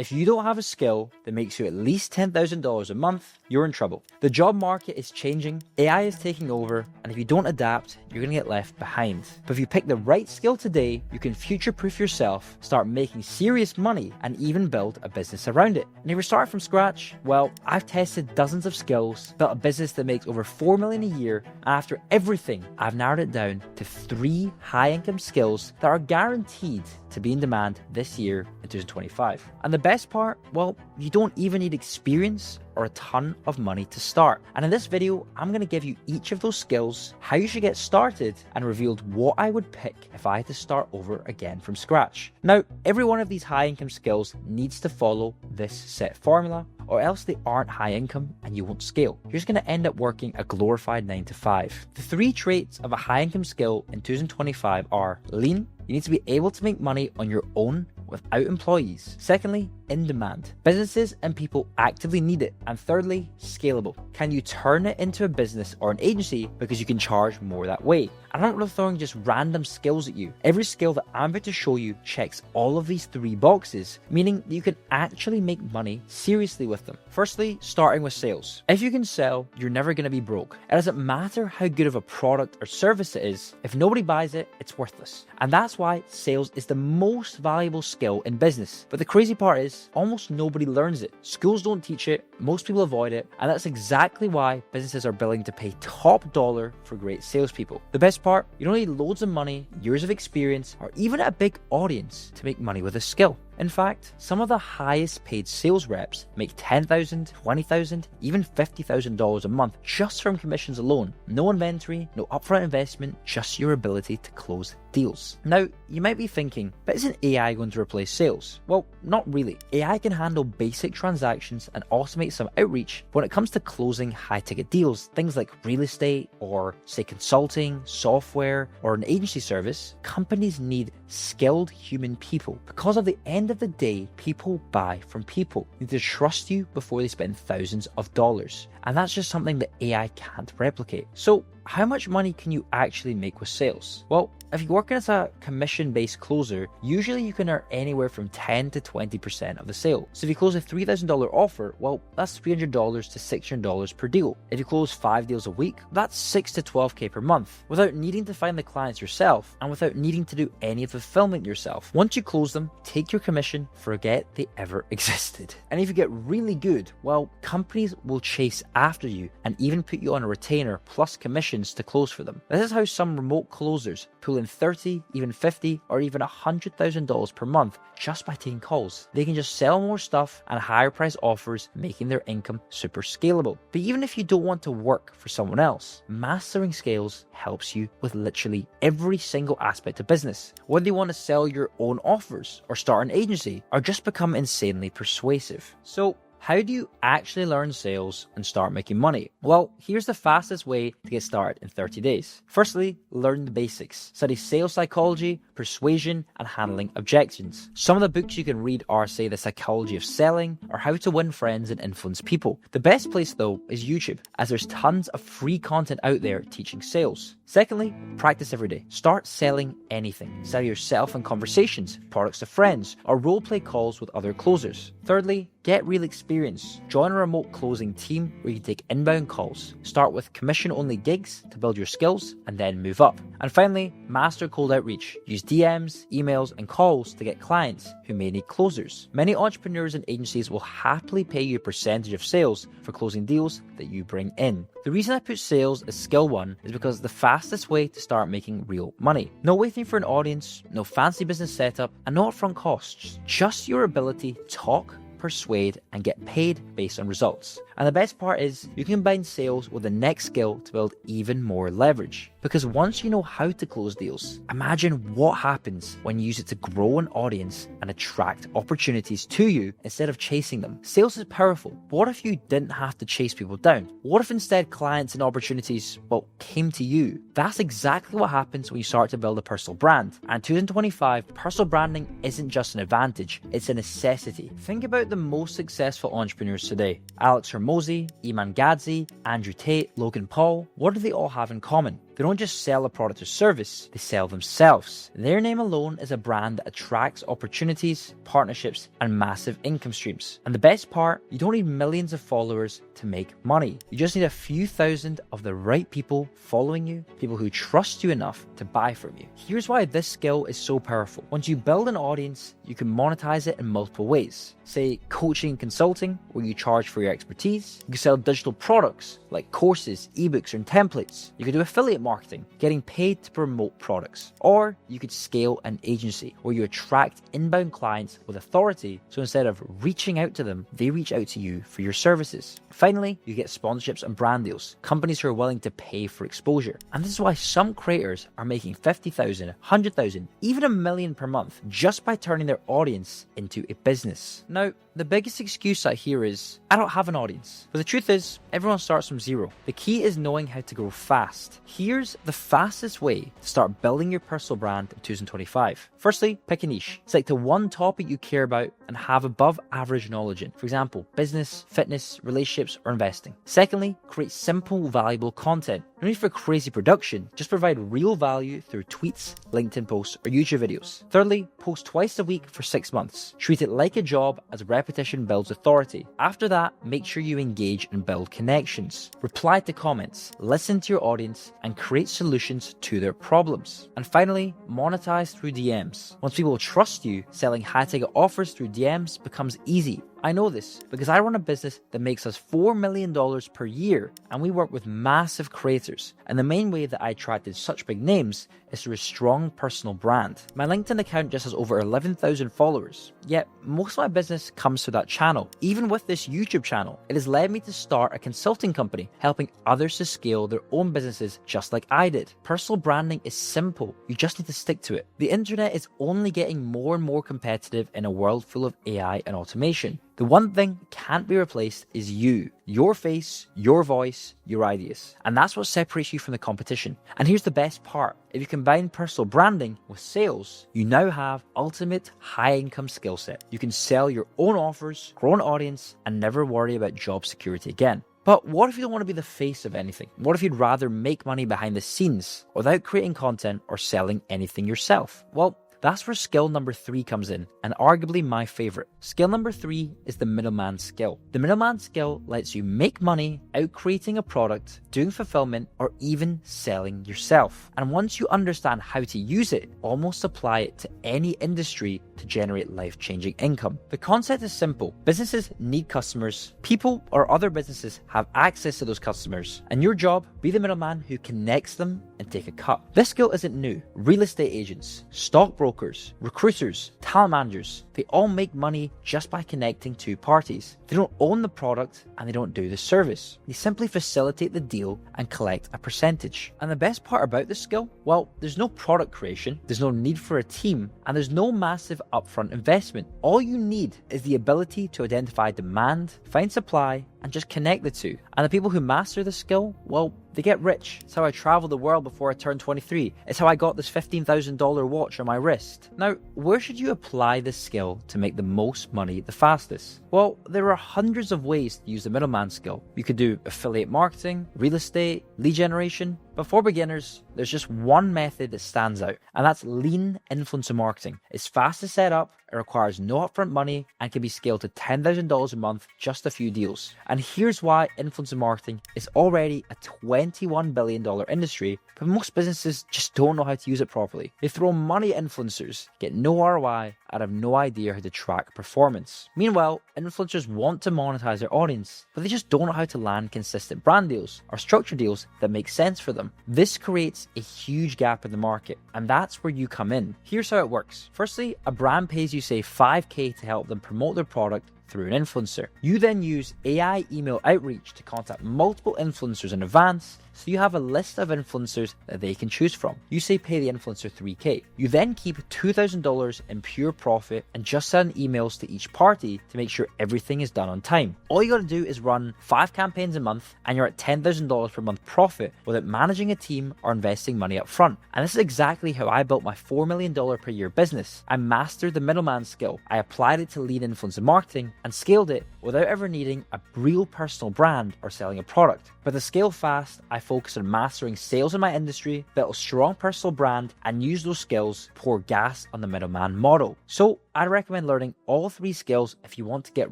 If you don't have a skill that makes you at least $10,000 a month, you're in trouble. The job market is changing, AI is taking over, and if you don't adapt, you're going to get left behind. But if you pick the right skill today, you can future-proof yourself, start making serious money, and even build a business around it. And if you're starting from scratch, well, I've tested dozens of skills, built a business that makes over $4 million a year, and after everything, I've narrowed it down to 3 high-income skills that are guaranteed to be in demand this year in 2025. And the best part, well, you don't even need experience or a ton of money to start. And in this video, I'm going to give you each of those skills, how you should get started, and revealed what I would pick if I had to start over again from scratch. Now, every one of these high income skills needs to follow this set formula, or else they aren't high income and you won't scale. You're just going to end up working a glorified 9 to 5. The 3 traits of a high income skill in 2025 are lean. You need to be able to make money on your own without employees. Secondly, in demand. Businesses and people actively need it. And thirdly, scalable. Can you turn it into a business or an agency because you can charge more that way? I'm not really throwing just random skills at you. Every skill that I'm about to show you checks all of these 3 boxes, meaning that you can actually make money seriously with them. Firstly, starting with sales. If you can sell, you're never going to be broke. It doesn't matter how good of a product or service it is. If nobody buys it, it's worthless. And that's why sales is the most valuable skill in business. But the crazy part is, almost nobody learns it. Schools don't teach it, most people avoid it, and that's exactly why businesses are willing to pay top dollar for great salespeople. The best part, you don't need loads of money, years of experience, or even a big audience to make money with a skill. In fact, some of the highest paid sales reps make $10,000, $20,000, even $50,000 a month just from commissions alone. No inventory, no upfront investment, just your ability to close deals. Now, you might be thinking, but isn't AI going to replace sales? Well, not really. AI can handle basic transactions and automate some outreach, but when it comes to closing high-ticket deals, things like real estate or, say, consulting, software, or an agency service, companies need skilled human people. Because at the end of the day, people buy from people. They need to trust you before they spend thousands of dollars. And that's just something that AI can't replicate. So how much money can you actually make with sales? Well, if you're working as a commission-based closer, usually you can earn anywhere from 10 to 20% of the sale. So if you close a $3,000 offer, well, that's $300 to $600 per deal. If you close 5 deals a week, that's $6 to $12K per month, without needing to find the clients yourself and without needing to do any of the fulfillment yourself. Once you close them, take your commission, forget they ever existed. And if you get really good, well, companies will chase after you and even put you on a retainer plus commissions to close for them. This is how some remote closers pull in $30, even $50, or even $100,000 per month just by taking calls. They can just sell more stuff and higher price offers, making their income super scalable. But even if you don't want to work for someone else, mastering scales helps you with literally every single aspect of business. Whether you want to sell your own offers or start an agency or just become insanely persuasive. So how do you actually learn sales and start making money? Well, here's the fastest way to get started in 30 days. Firstly, learn the basics. Study sales psychology, persuasion, and handling objections. Some of the books you can read are, say, The Psychology of Selling or How to Win Friends and Influence People. The best place, though, is YouTube, as there's tons of free content out there teaching sales. Secondly, practice every day. Start selling anything. Sell yourself in conversations, products to friends, or role-play calls with other closers. Thirdly, get real experience. Join a remote closing team where you can take inbound calls. Start with commission-only gigs to build your skills and then move up. And finally, master cold outreach. Use DMs, emails, and calls to get clients who may need closers. Many entrepreneurs and agencies will happily pay you a percentage of sales for closing deals that you bring in. The reason I put sales as skill 1 is because it's the fastest way to start making real money. No waiting for an audience, no fancy business setup, and no upfront costs. Just your ability to talk, persuade, and get paid based on results. And the best part is you can combine sales with the next skill to build even more leverage. Because once you know how to close deals, imagine what happens when you use it to grow an audience and attract opportunities to you instead of chasing them. Sales is powerful, but what if you didn't have to chase people down? What if instead clients and opportunities, well, came to you? That's exactly what happens when you start to build a personal brand. And 2025, personal branding isn't just an advantage, it's a necessity. Think about the most successful entrepreneurs today. Alex Hormozi, Iman Gadzhi, Andrew Tate, Logan Paul. What do they all have in common? The They don't just sell a product or service, they sell themselves. Their name alone is a brand that attracts opportunities, partnerships, and massive income streams. And the best part, you don't need millions of followers to make money. You just need a few thousand of the right people following you, people who trust you enough to buy from you. Here's why this skill is so powerful. Once you build an audience, you can monetize it in multiple ways. Say coaching and consulting, where you charge for your expertise. You can sell digital products like courses, ebooks, and templates. You could do affiliate marketing, getting paid to promote products. Or you could scale an agency where you attract inbound clients with authority. So instead of reaching out to them, they reach out to you for your services. Finally, you get sponsorships and brand deals, companies who are willing to pay for exposure. And this is why some creators are making 50,000, 100,000, even $1 million per month just by turning their audience into a business. Now, the biggest excuse I hear is, I don't have an audience. But the truth is, everyone starts from zero. The key is knowing how to grow fast. Here's the fastest way to start building your personal brand in 2025. Firstly, pick a niche. Stick to one topic you care about and have above average knowledge in. For example, business, fitness, relationships, or investing. Secondly, create simple, valuable content. No need for crazy production, just provide real value through tweets, LinkedIn posts, or YouTube videos. Thirdly, post twice a week for 6 months. Treat it like a job, as repetition builds authority. After that, make sure you engage and build connections. Reply to comments, listen to your audience, and create solutions to their problems. And finally, monetize through DMs. Once people trust you, selling high-ticket offers through DMs becomes easy. I know this because I run a business that makes us $4 million per year, and we work with massive creators. And the main way that I attracted such big names is through a strong personal brand. My LinkedIn account just has over 11,000 followers, yet most of my business comes through that channel. Even with this YouTube channel, it has led me to start a consulting company, helping others to scale their own businesses just like I did. Personal branding is simple, you just need to stick to it. The internet is only getting more and more competitive in a world full of AI and automation. The one thing can't be replaced is you, your face, your voice, your ideas. And that's what separates you from the competition. And here's the best part. If you combine personal branding with sales, you now have ultimate high income skill set. You can sell your own offers, grow an audience, and never worry about job security again. But what if you don't want to be the face of anything? What if you'd rather make money behind the scenes without creating content or selling anything yourself? Well, that's where skill number 3 comes in, and arguably my favorite. Skill number 3 is the middleman skill. The middleman skill lets you make money out creating a product, doing fulfillment, or even selling yourself. And once you understand how to use it, almost apply it to any industry to generate life-changing income. The concept is simple. Businesses need customers. People or other businesses have access to those customers. And your job, be the middleman who connects them and take a cut. This skill isn't new. Real estate agents, stockbrokers, recruiters, talent managers, they all make money just by connecting two parties. They don't own the product and they don't do the service. They simply facilitate the deal and collect a percentage. And the best part about this skill, well, there's no product creation, there's no need for a team, and there's no massive upfront investment. All you need is the ability to identify demand, find supply, and just connect the two. And the people who master the skill, well, they get rich. It's how I traveled the world before I turned 23. It's how I got this $15,000 watch on my wrist. Now, where should you apply this skill to make the most money the fastest? Well, there are hundreds of ways to use the middleman skill. You could do affiliate marketing, real estate, lead generation. But for beginners, there's just one method that stands out, and that's lean influencer marketing. It's fast to set up, it requires no upfront money, and can be scaled to $10,000 a month, just a few deals. And here's why influencer marketing is already a $21 billion industry, but most businesses just don't know how to use it properly. They throw money at influencers, get no ROI, and have no idea how to track performance. Meanwhile, influencers want to monetize their audience, but they just don't know how to land consistent brand deals or structured deals that make sense for them. This creates a huge gap in the market, and that's where you come in. Here's how it works. Firstly, a brand pays you say $5,000 to help them promote their product through an influencer. You then use AI email outreach to contact multiple influencers in advance, so you have a list of influencers that they can choose from. You say pay the influencer $3,000. You then keep $2,000 in pure profit and just send emails to each party to make sure everything is done on time. All you gotta do is run 5 campaigns a month and you're at $10,000 per month profit without managing a team or investing money up front. And this is exactly how I built my $4 million per year business. I mastered the middleman skill. I applied it to lead influencer marketing, and scaled it without ever needing a real personal brand or selling a product. But to scale fast, I focused on mastering sales in my industry, built a strong personal brand, and used those skills to pour gas on the middleman model. So I'd recommend learning all 3 skills if you want to get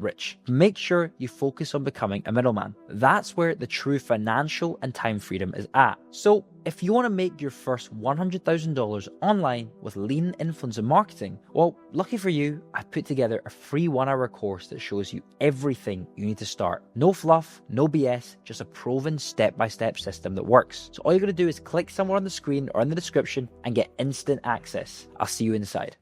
rich. Make sure you focus on becoming a middleman. That's where the true financial and time freedom is at. So if you want to make your first $100,000 online with lean influencer marketing, well, lucky for you, I've put together a free 1-hour course that shows you everything you need to start. No fluff, no BS, just a proven step-by-step system that works. So all you're going to do is click somewhere on the screen or in the description and get instant access. I'll see you inside.